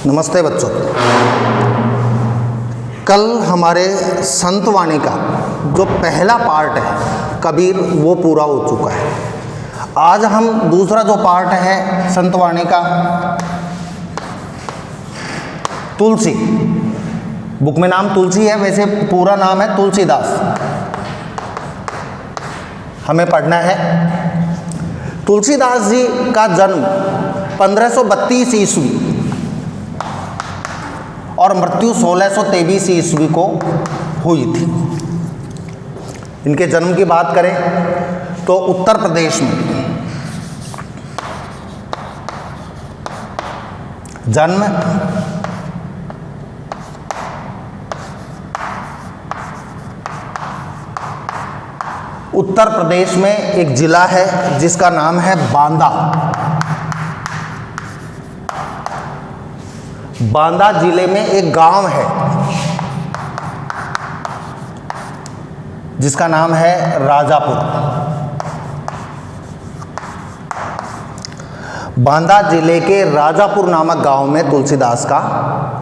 नमस्ते बच्चों। कल हमारे संतवाणी का जो पहला पार्ट है कबीर वो पूरा हो चुका है। आज हम दूसरा जो पार्ट है संतवाणी का, तुलसी, बुक में नाम तुलसी है, वैसे पूरा नाम है तुलसीदास, हमें पढ़ना है। तुलसीदास जी का जन्म 1532 ईस्वी और मृत्यु 1623 ईस्वी को हुई थी। इनके जन्म की बात करें तो उत्तर प्रदेश में जन्म, उत्तर प्रदेश में एक जिला है जिसका नाम है बांदा। बांदा जिले में एक गांव है जिसका नाम है राजापुर। बांदा जिले के राजापुर नामक गांव में तुलसीदास का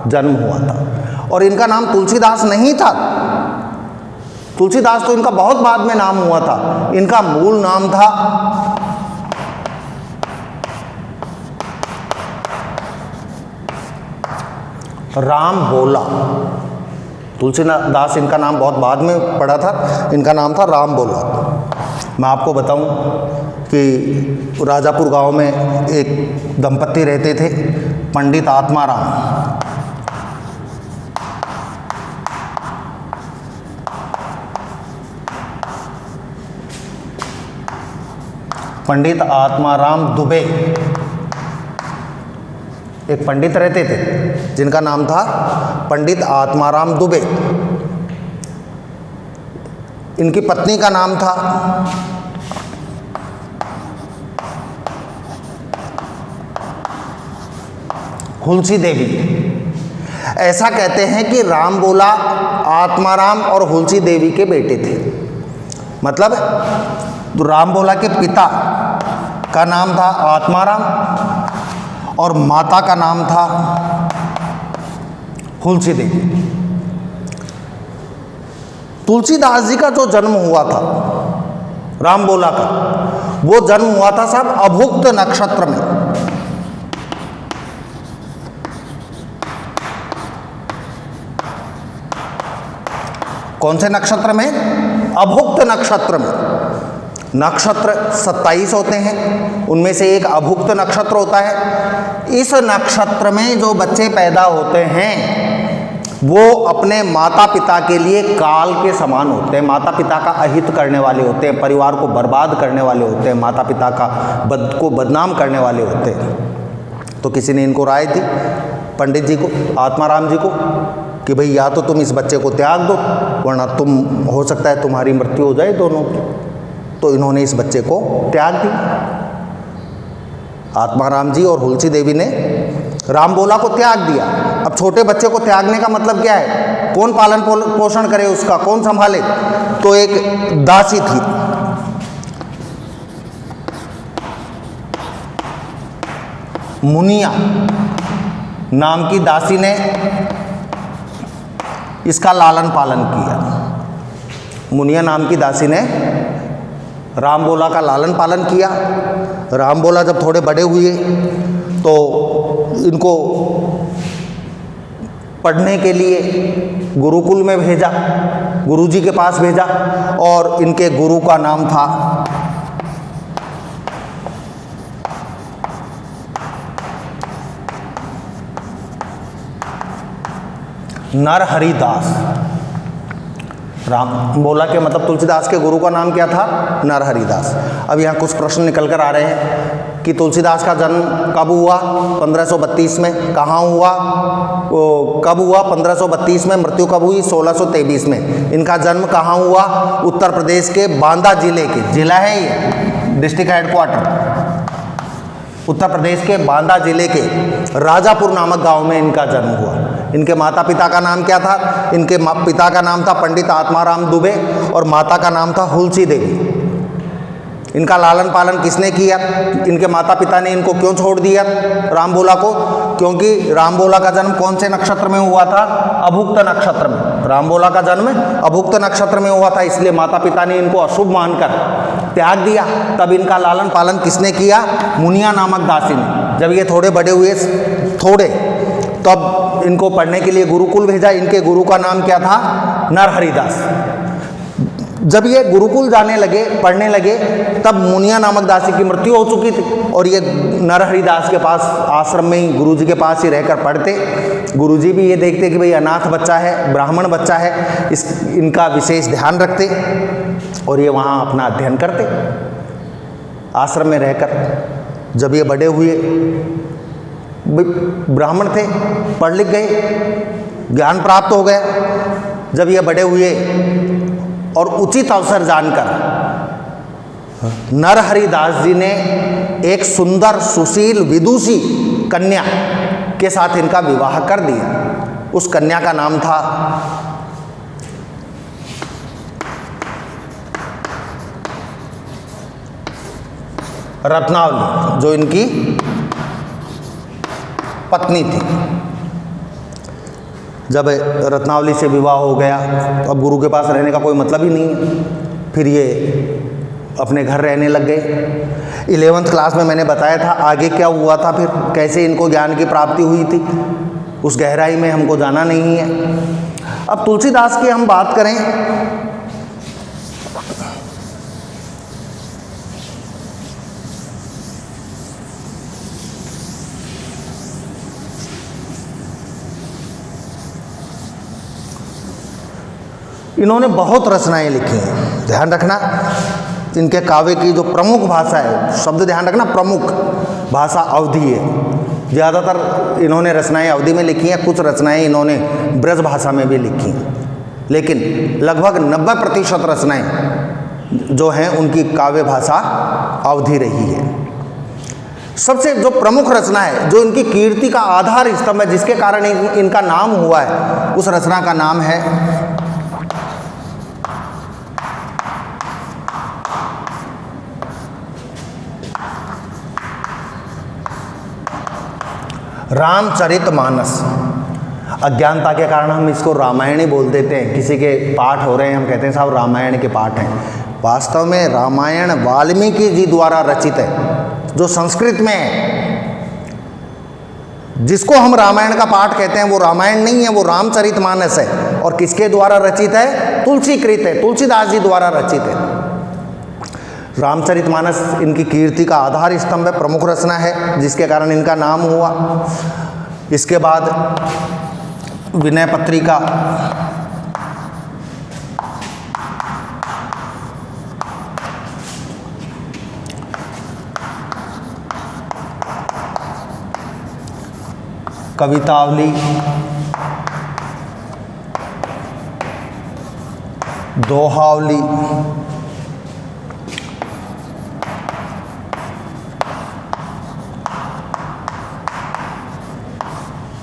जन्म हुआ था। और इनका नाम तुलसीदास नहीं था, तुलसीदास तो इनका बहुत बाद में नाम हुआ था। इनका मूल नाम था राम बोला। तुलसीदास इनका नाम बहुत बाद में पड़ा था, इनका नाम था राम बोला। मैं आपको बताऊं कि राजापुर गांव में एक दंपत्ति रहते थे, पंडित आत्माराम। पंडित आत्माराम दुबे एक पंडित रहते थे जिनका नाम था पंडित आत्माराम दुबे। इनकी पत्नी का नाम था हुलसी देवी। ऐसा कहते हैं कि राम बोला आत्माराम और हुलसी देवी के बेटे थे। मतलब तो राम बोला के पिता का नाम था आत्माराम और माता का नाम था हुलसी देवी। तुलसीदास जी का जो जन्म हुआ था राम बोला का, वो जन्म हुआ था साहब अभुक्त नक्षत्र में। कौन से नक्षत्र में? अभुक्त नक्षत्र में। नक्षत्र 27 होते हैं, उनमें से एक अभुक्त नक्षत्र होता है। इस नक्षत्र में जो बच्चे पैदा होते हैं वो अपने माता पिता के लिए काल के समान होते हैं, माता पिता का अहित करने वाले होते हैं, परिवार को बर्बाद करने वाले होते हैं, माता पिता को बदनाम करने वाले होते हैं। तो किसी ने इनको राय दी पंडित जी को, आत्माराम जी को, कि भाई या तो तुम इस बच्चे को त्याग दो वरना तुम हो सकता है तुम्हारी मृत्यु हो जाए दोनों की। तो इन्होंने इस बच्चे को त्याग दिया। आत्माराम जी और हुलसी देवी ने राम बोला को त्याग दिया। अब छोटे बच्चे को त्यागने का मतलब क्या है? कौन पालन पोषण करे उसका, कौन संभाले? तो एक दासी थी, मुनिया नाम की दासी ने इसका लालन पालन किया। मुनिया नाम की दासी ने राम बोला का लालन पालन किया। राम बोला जब थोड़े बड़े हुए तो इनको पढ़ने के लिए गुरुकुल में भेजा, गुरुजी के पास भेजा, और इनके गुरु का नाम था नरहरि दास। राम बोला के मतलब तुलसीदास के गुरु का नाम क्या था? नरहरि दास। अब यहाँ कुछ प्रश्न निकल कर आ रहे हैं कि तुलसीदास का जन्म कब हुआ? 1532 में। कहाँ हुआ? वो कब हुआ? 1532 में। मृत्यु कब हुई? 1623 में। इनका जन्म कहाँ हुआ? उत्तर प्रदेश के बांदा जिले के, जिला है ये, डिस्ट्रिक्ट हेडक्वार्टर उत्तर प्रदेश के बांदा जिले के राजापुर नामक गांव में इनका जन्म हुआ। इनके माता पिता का नाम क्या था? इनके पिता का नाम था पंडित आत्माराम दुबे और माता का नाम था हुलसी देवी। इनका लालन पालन किसने किया? इनके माता पिता ने इनको क्यों छोड़ दिया राम बोला को? क्योंकि रामबोला का जन्म कौन से नक्षत्र में हुआ था? अभुक्त नक्षत्र में। रामबोला का जन्म अभुक्त नक्षत्र में हुआ था, इसलिए माता पिता ने इनको अशुभ मानकर त्याग दिया। तब इनका लालन पालन किसने किया? मुनिया नामक दासी ने। जब ये थोड़े बड़े हुए, तब इनको पढ़ने के लिए गुरुकुल भेजा। इनके गुरु का नाम क्या था? नरहरिदास। जब ये गुरुकुल जाने लगे, पढ़ने लगे, तब मुनिया नामक दासी की मृत्यु हो चुकी थी और ये नरहरिदास के पास आश्रम में ही, गुरुजी के पास ही रहकर पढ़ते। गुरुजी भी ये देखते कि भाई अनाथ बच्चा है, ब्राह्मण बच्चा है, इनका विशेष ध्यान रखते और ये वहाँ अपना अध्ययन करते आश्रम में रहकर। जब ये बड़े हुए, ब्राह्मण थे, पढ़ लिख गए, ज्ञान प्राप्त हो गया। जब ये बड़े हुए और उचित अवसर जानकर नरहरिदास जी ने एक सुंदर सुशील विदुषी कन्या के साथ इनका विवाह कर दिया। उस कन्या का नाम था रत्नावली, जो इनकी पत्नी थी। जब रत्नावली से विवाह हो गया तो अब गुरु के पास रहने का कोई मतलब ही नहीं है। फिर ये अपने घर रहने लग गए। 11th क्लास में मैंने बताया था आगे क्या हुआ था, फिर कैसे इनको ज्ञान की प्राप्ति हुई थी, उस गहराई में हमको जाना नहीं है। अब तुलसीदास की हम बात करें, इन्होंने बहुत रचनाएं लिखी हैं। ध्यान रखना, इनके काव्य की जो प्रमुख भाषा है, शब्द ध्यान रखना, प्रमुख भाषा अवधी है। ज़्यादातर इन्होंने रचनाएं अवधी में लिखी हैं, कुछ रचनाएं इन्होंने ब्रज भाषा में भी लिखी हैं, लेकिन लगभग 90% रचनाएं जो हैं उनकी काव्य भाषा अवधी रही है। सबसे जो प्रमुख रचना है, जो इनकी कीर्ति का आधार स्तंभ है, जिसके कारण इनका नाम हुआ है, उस रचना का नाम है रामचरितमानस। अज्ञानता के कारण हम इसको रामायण ही बोल देते हैं। किसी के पाठ हो रहे हैं, हम कहते हैं साहब रामायण के पाठ हैं। वास्तव में रामायण वाल्मीकि जी द्वारा रचित है, जो संस्कृत में है। जिसको हम रामायण का पाठ कहते हैं वो रामायण नहीं है, वो रामचरितमानस है। और किसके द्वारा रचित है? तुलसीकृत है, तुलसीदास जी द्वारा रचित है। रामचरितमानस इनकी कीर्ति का आधार स्तंभ है, प्रमुख रचना है, जिसके कारण इनका नाम हुआ। इसके बाद विनय पत्रिका, कवितावली, दोहावली,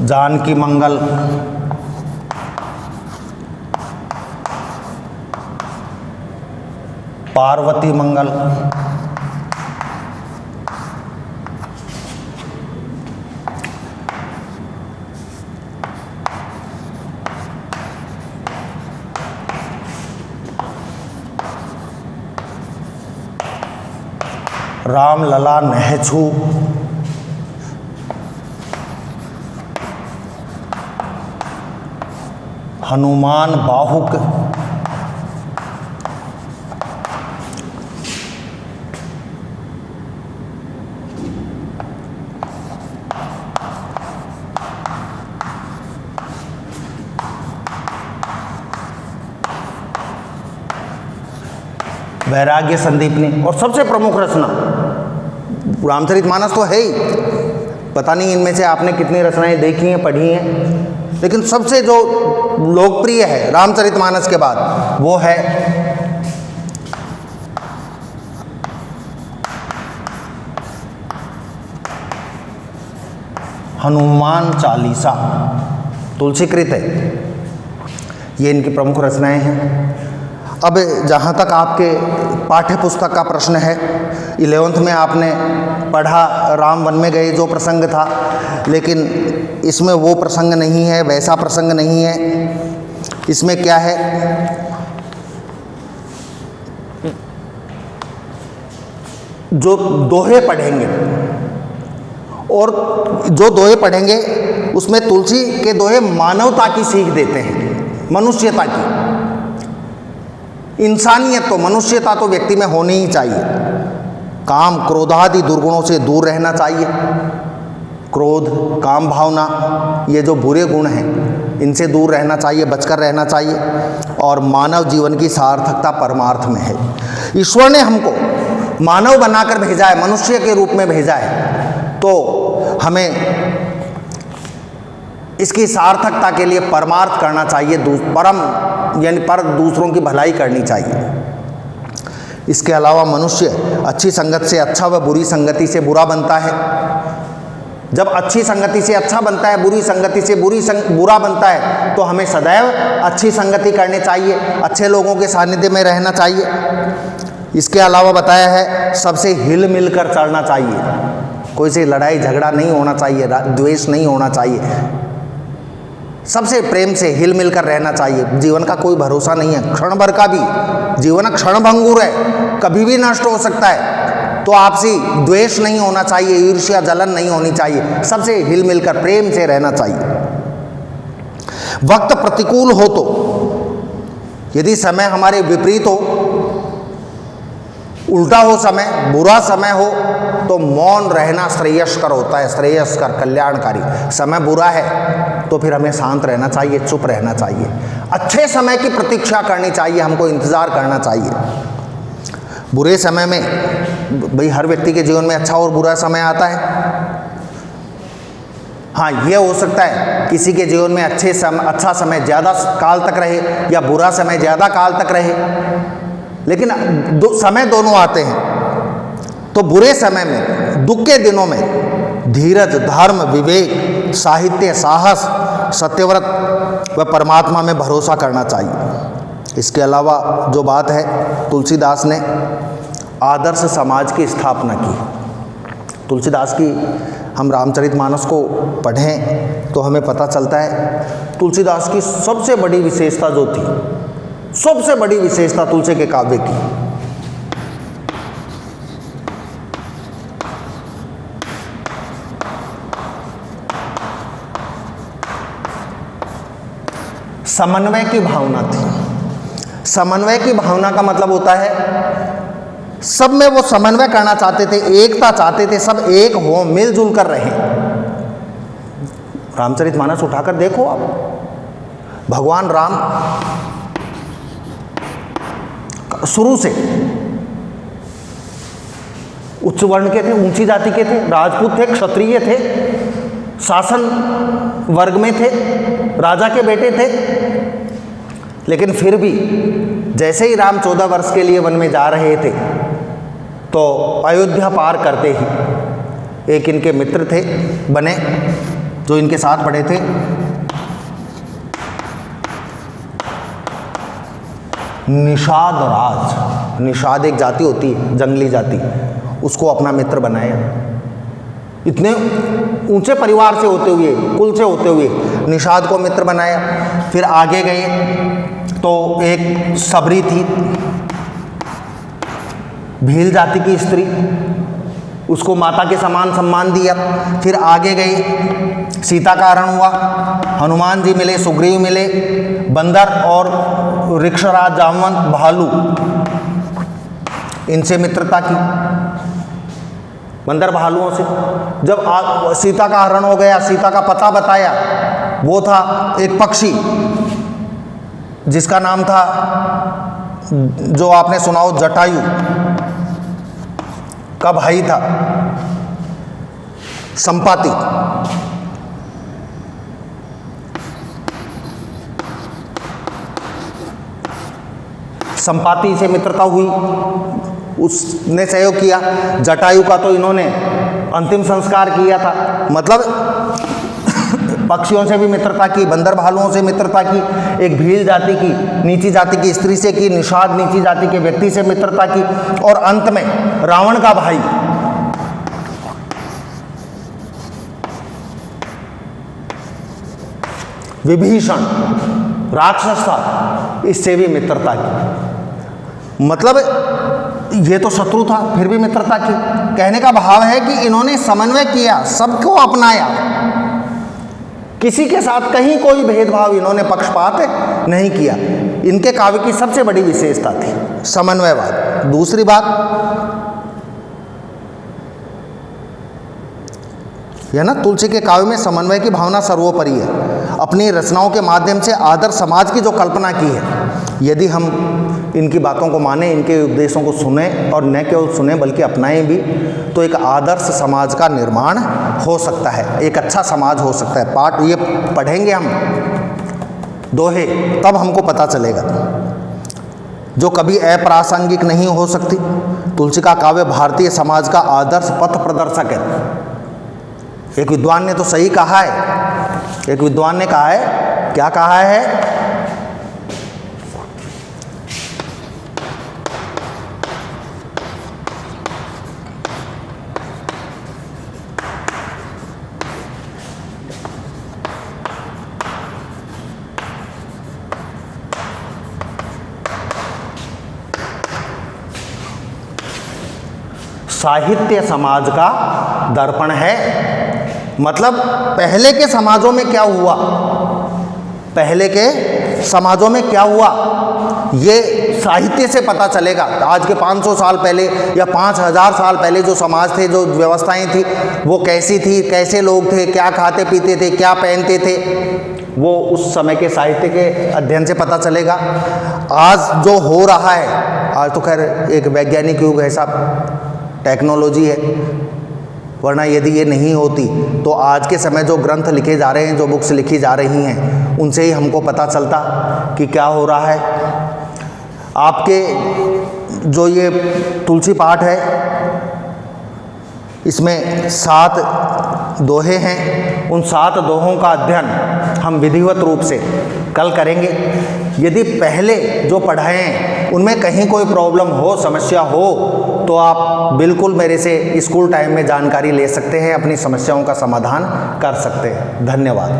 जानकी मंगल, पार्वती मंगल, रामलला नहछू, हनुमान बाहुक, वैराग्य संदीपनी। और सबसे प्रमुख रचना रामचरितमानस तो है ही, पता नहीं इनमें से आपने कितनी रचनाएं देखी हैं, पढ़ी हैं, लेकिन सबसे जो लोकप्रिय है रामचरितमानस के बाद वो है हनुमान चालीसा। तुलसीकृत है, ये इनकी प्रमुख रचनाएं हैं। अब जहाँ तक आपके पाठ्य पुस्तक का प्रश्न है। 11th में आपने पढ़ा राम वन में गए जो प्रसंग था, लेकिन इसमें वो प्रसंग नहीं है, वैसा प्रसंग नहीं है। इसमें क्या है, जो दोहे पढ़ेंगे, और जो दोहे पढ़ेंगे उसमें तुलसी के दोहे मानवता की सीख देते हैं, मनुष्यता की। इंसानियत तो, मनुष्यता तो व्यक्ति में होनी ही चाहिए। काम क्रोध आदि दुर्गुणों से दूर रहना चाहिए। क्रोध, काम भावना, ये जो बुरे गुण हैं इनसे दूर रहना चाहिए, बचकर रहना चाहिए। और मानव जीवन की सार्थकता परमार्थ में है। ईश्वर ने हमको मानव बनाकर भेजा है, मनुष्य के रूप में भेजा है, तो हमें इसकी सार्थकता के लिए परमार्थ करना चाहिए, परम यानी पर दूसरों की भलाई करनी चाहिए। इसके अलावा मनुष्य अच्छी संगत से अच्छा व बुरी संगति से बुरा बनता है। जब अच्छी संगति से अच्छा बनता है, बुरी संगति से बुरा बनता है, तो हमें सदैव अच्छी संगति करनी चाहिए, अच्छे लोगों के सानिध्य में रहना चाहिए। इसके अलावा बताया है सबसे हिल मिल कर चलना चाहिए, कोई से लड़ाई झगड़ा नहीं होना चाहिए, द्वेष नहीं होना चाहिए, सबसे प्रेम से हिल मिल कर रहना चाहिए। जीवन का कोई भरोसा नहीं है, क्षण भर का भी जीवन क्षण भंगुर है, कभी भी नष्ट हो सकता है। तो आपसी द्वेष नहीं होना चाहिए, ईर्ष्या जलन नहीं होनी चाहिए, सबसे हिल मिल कर प्रेम से रहना चाहिए। वक्त प्रतिकूल हो तो, यदि समय हमारे विपरीत हो, उल्टा हो समय, बुरा समय हो, तो मौन रहना श्रेयस्कर होता है, श्रेयस्कर, कल्याणकारी। समय बुरा है तो फिर हमें शांत रहना चाहिए, चुप रहना चाहिए। अच्छे समय की प्रतीक्षा करनी चाहिए, हमको इंतज़ार करना चाहिए। बुरे समय में, भाई हर व्यक्ति के जीवन में अच्छा और बुरा समय आता है। हाँ, ये हो सकता है किसी के जीवन में अच्छा समय ज़्यादा काल तक रहे या बुरा समय ज़्यादा काल तक रहे, लेकिन समय दोनों आते हैं। तो बुरे समय में, दुख के दिनों में धीरज, धर्म, विवेक, साहित्य, साहस, सत्यव्रत व परमात्मा में भरोसा करना चाहिए। इसके अलावा जो बात है, तुलसीदास ने आदर्श समाज की स्थापना की। तुलसीदास की हम रामचरितमानस को पढ़ें तो हमें पता चलता है तुलसीदास की सबसे बड़ी विशेषता जो थी, सबसे बड़ी विशेषता तुलसी के काव्य की, समन्वय की भावना थी। समन्वय की भावना का मतलब होता है सब में वो समन्वय करना चाहते थे, एकता चाहते थे, सब एक हो, मिलजुल कर रहें। रामचरितमानस उठाकर देखो आप, भगवान राम शुरू से उच्च वर्ण के थे, ऊंची जाति के थे, राजपूत थे, क्षत्रिय थे, शासन वर्ग में थे, राजा के बेटे थे। लेकिन फिर भी जैसे ही राम 14 वर्ष के लिए वन में जा रहे थे, तो अयोध्या पार करते ही एक इनके मित्र थे बने, जो इनके साथ पढ़े थे, निषाद राज। निषाद एक जाति होती है, जंगली जाति, उसको अपना मित्र बनाया। इतने ऊंचे परिवार से होते हुए, कुल से होते हुए निषाद को मित्र बनाया। फिर आगे गए तो एक सबरी थी, भील जाति की स्त्री, उसको माता के समान सम्मान दिया। फिर आगे गए, सीता का हरण हुआ, हनुमान जी मिले, सुग्रीव मिले, बंदर और वृक्षराज, जामवंत, भालू, इनसे मित्रता की, बंदर भालुओं से। जब सीता का हरण हो गया, सीता का पता बताया, वो था एक पक्षी जिसका नाम था, जो आपने सुना हो, जटायु का भाई था संपाति। संपाति से मित्रता हुई, उसने सहयोग किया। जटायु का तो इन्होंने अंतिम संस्कार किया था। मतलब पक्षियों से भी मित्रता की, बंदर भालुओं से मित्रता की, एक भील जाति की, नीची जाति की स्त्री से की, निषाद नीची जाति के व्यक्ति से मित्रता की, और अंत में रावण का भाई विभीषण राक्षस था, इससे भी मित्रता की। मतलब ये तो शत्रु था, फिर भी मित्रता की। कहने का भाव है कि इन्होंने समन्वय किया, सबको अपनाया, किसी के साथ कहीं कोई भेदभाव, इन्होंने पक्षपात नहीं किया। इनके काव्य की सबसे बड़ी विशेषता थी समन्वयवाद। दूसरी बात यह ना, तुलसी के काव्य में समन्वय की भावना सर्वोपरि है। अपनी रचनाओं के माध्यम से आदर्श समाज की जो कल्पना की है, यदि हम इनकी बातों को माने, इनके उपदेशों को सुने, और न केवल सुने बल्कि अपनाएं भी, तो एक आदर्श समाज का निर्माण हो सकता है, एक अच्छा समाज हो सकता है। पाठ ये पढ़ेंगे हम दोहे, तब हमको पता चलेगा, जो कभी अप्रासंगिक नहीं हो सकती। तुलसी का काव्य भारतीय समाज का आदर्श पथ प्रदर्शक है। एक विद्वान ने तो सही कहा है, एक विद्वान ने कहा है, क्या कहा है? साहित्य समाज का दर्पण है। मतलब पहले के समाजों में क्या हुआ, पहले के समाजों में क्या हुआ, ये साहित्य से पता चलेगा। आज के 500 साल पहले या 5000 साल पहले जो समाज थे, जो व्यवस्थाएं थी, वो कैसी थी, कैसे लोग थे, क्या खाते पीते थे, क्या पहनते थे, वो उस समय के साहित्य के अध्ययन से पता चलेगा। आज जो हो रहा है, आज तो खैर एक वैज्ञानिक युग है साहब, टेक्नोलॉजी है, वरना यदि ये नहीं होती तो आज के समय जो ग्रंथ लिखे जा रहे हैं, जो बुक्स लिखी जा रही हैं, उनसे ही हमको पता चलता कि क्या हो रहा है। आपके जो ये तुलसी पाठ है, इसमें 7 दोहे हैं। उन 7 दोहों का अध्ययन हम विधिवत रूप से कल करेंगे। यदि पहले जो पढ़ाएं उनमें कहीं कोई प्रॉब्लम हो, समस्या हो, तो आप बिल्कुल मेरे से स्कूल टाइम में जानकारी ले सकते हैं, अपनी समस्याओं का समाधान कर सकते हैं। धन्यवाद।